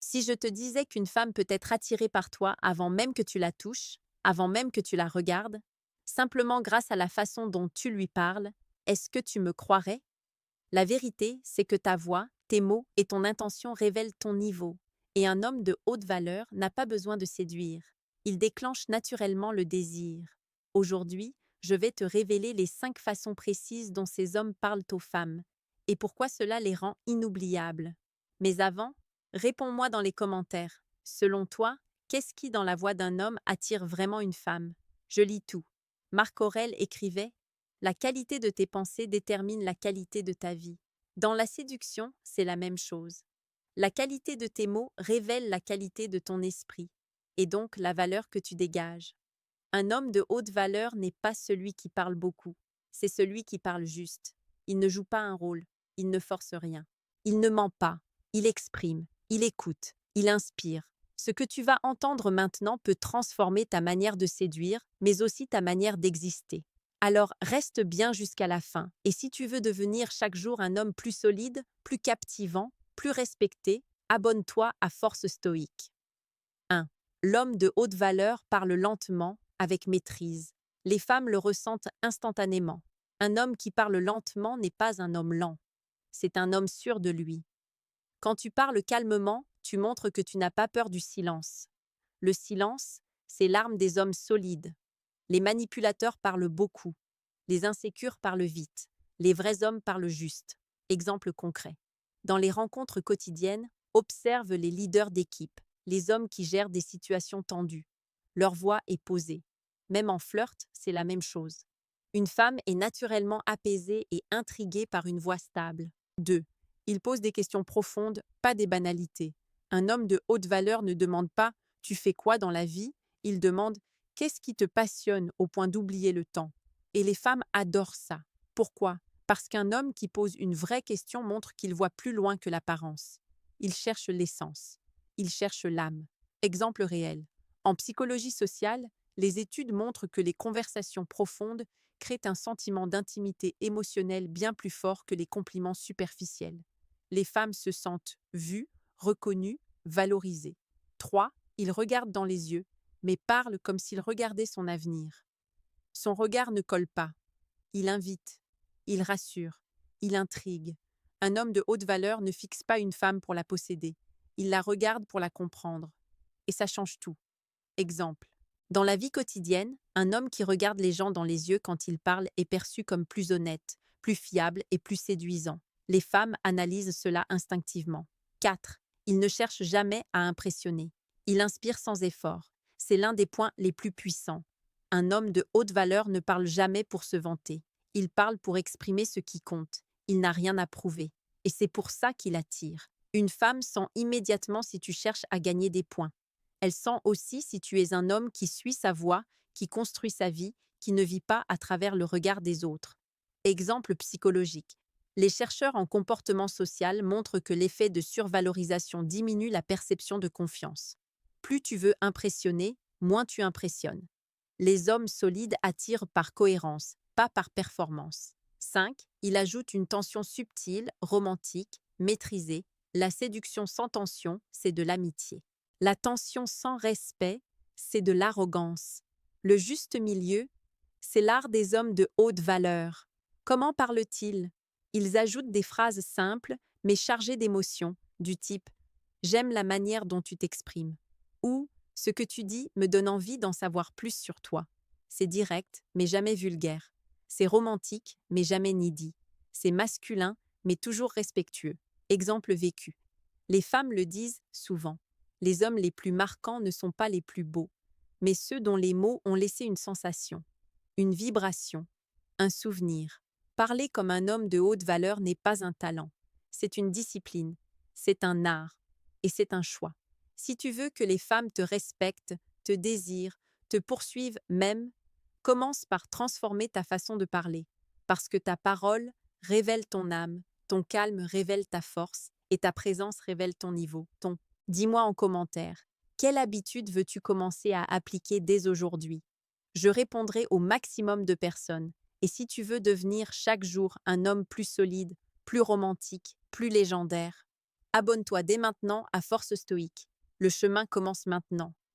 Si je te disais qu'une femme peut être attirée par toi avant même que tu la touches, avant même que tu la regardes, simplement grâce à la façon dont tu lui parles, est-ce que tu me croirais? La vérité, c'est que ta voix, tes mots et ton intention révèlent ton niveau. Et un homme de haute valeur n'a pas besoin de séduire. Il déclenche naturellement le désir. Aujourd'hui, je vais te révéler les 5 façons précises dont ces hommes parlent aux femmes, et pourquoi cela les rend inoubliables. Mais avant, réponds-moi dans les commentaires. Selon toi, qu'est-ce qui dans la voix d'un homme attire vraiment une femme? Je lis tout. Marc Aurèle écrivait: la qualité de tes pensées détermine la qualité de ta vie. Dans la séduction, c'est la même chose. La qualité de tes mots révèle la qualité de ton esprit, et donc la valeur que tu dégages. Un homme de haute valeur n'est pas celui qui parle beaucoup, c'est celui qui parle juste. Il ne joue pas un rôle, il ne force rien. Il ne ment pas, il exprime, il écoute, il inspire. Ce que tu vas entendre maintenant peut transformer ta manière de séduire, mais aussi ta manière d'exister. Alors reste bien jusqu'à la fin, et si tu veux devenir chaque jour un homme plus solide, plus captivant, plus respecté, abonne-toi à Force Stoïque. 1. L'homme de haute valeur parle lentement, avec maîtrise. Les femmes le ressentent instantanément. Un homme qui parle lentement n'est pas un homme lent. C'est un homme sûr de lui. Quand tu parles calmement, tu montres que tu n'as pas peur du silence. Le silence, c'est l'arme des hommes solides. Les manipulateurs parlent beaucoup. Les insécures parlent vite. Les vrais hommes parlent juste. Exemple concret. Dans les rencontres quotidiennes, observe les leaders d'équipe, les hommes qui gèrent des situations tendues. Leur voix est posée. Même en flirt, c'est la même chose. Une femme est naturellement apaisée et intriguée par une voix stable. 2. Il pose des questions profondes, pas des banalités. Un homme de haute valeur ne demande pas «Tu fais quoi dans la vie?» Il demande «Qu'est-ce qui te passionne au point d'oublier le temps?» Et les femmes adorent ça. Pourquoi? Parce qu'un homme qui pose une vraie question montre qu'il voit plus loin que l'apparence. Il cherche l'essence. Il cherche l'âme. Exemple réel. En psychologie sociale, les études montrent que les conversations profondes créent un sentiment d'intimité émotionnelle bien plus fort que les compliments superficiels. Les femmes se sentent vues, reconnues, valorisées. 3. Il regarde dans les yeux, mais parle comme s'il regardait son avenir. Son regard ne colle pas. Il invite, il rassure, il intrigue. Un homme de haute valeur ne fixe pas une femme pour la posséder. Il la regarde pour la comprendre. Et ça change tout. Exemple. Dans la vie quotidienne, un homme qui regarde les gens dans les yeux quand il parle est perçu comme plus honnête, plus fiable et plus séduisant. Les femmes analysent cela instinctivement. 4. Il ne cherche jamais à impressionner. Il inspire sans effort. C'est l'un des points les plus puissants. Un homme de haute valeur ne parle jamais pour se vanter. Il parle pour exprimer ce qui compte. Il n'a rien à prouver. Et c'est pour ça qu'il attire. Une femme sent immédiatement si tu cherches à gagner des points. Elle sent aussi si tu es un homme qui suit sa voie, qui construit sa vie, qui ne vit pas à travers le regard des autres. Exemple psychologique. Les chercheurs en comportement social montrent que l'effet de survalorisation diminue la perception de confiance. Plus tu veux impressionner, moins tu impressionnes. Les hommes solides attirent par cohérence, pas par performance. 5. Il ajoute une tension subtile, romantique, maîtrisée. La séduction sans tension, c'est de l'amitié. La tension sans respect, c'est de l'arrogance. Le juste milieu, c'est l'art des hommes de haute valeur. Comment parlent-ils? Ils ajoutent des phrases simples, mais chargées d'émotions, du type «J'aime la manière dont tu t'exprimes» ou «Ce que tu dis me donne envie d'en savoir plus sur toi». C'est direct, mais jamais vulgaire. C'est romantique, mais jamais needy. C'est masculin, mais toujours respectueux. Exemple vécu. Les femmes le disent souvent. Les hommes les plus marquants ne sont pas les plus beaux, mais ceux dont les mots ont laissé une sensation, une vibration, un souvenir. Parler comme un homme de haute valeur n'est pas un talent, c'est une discipline, c'est un art et c'est un choix. Si tu veux que les femmes te respectent, te désirent, te poursuivent même, commence par transformer ta façon de parler, parce que ta parole révèle ton âme, ton calme révèle ta force et ta présence révèle ton niveau, ton. Dis-moi en commentaire, quelle habitude veux-tu commencer à appliquer dès aujourd'hui? Je répondrai au maximum de personnes. Et si tu veux devenir chaque jour un homme plus solide, plus romantique, plus légendaire, Abonne-toi dès maintenant à Force Stoïque. Le chemin commence maintenant.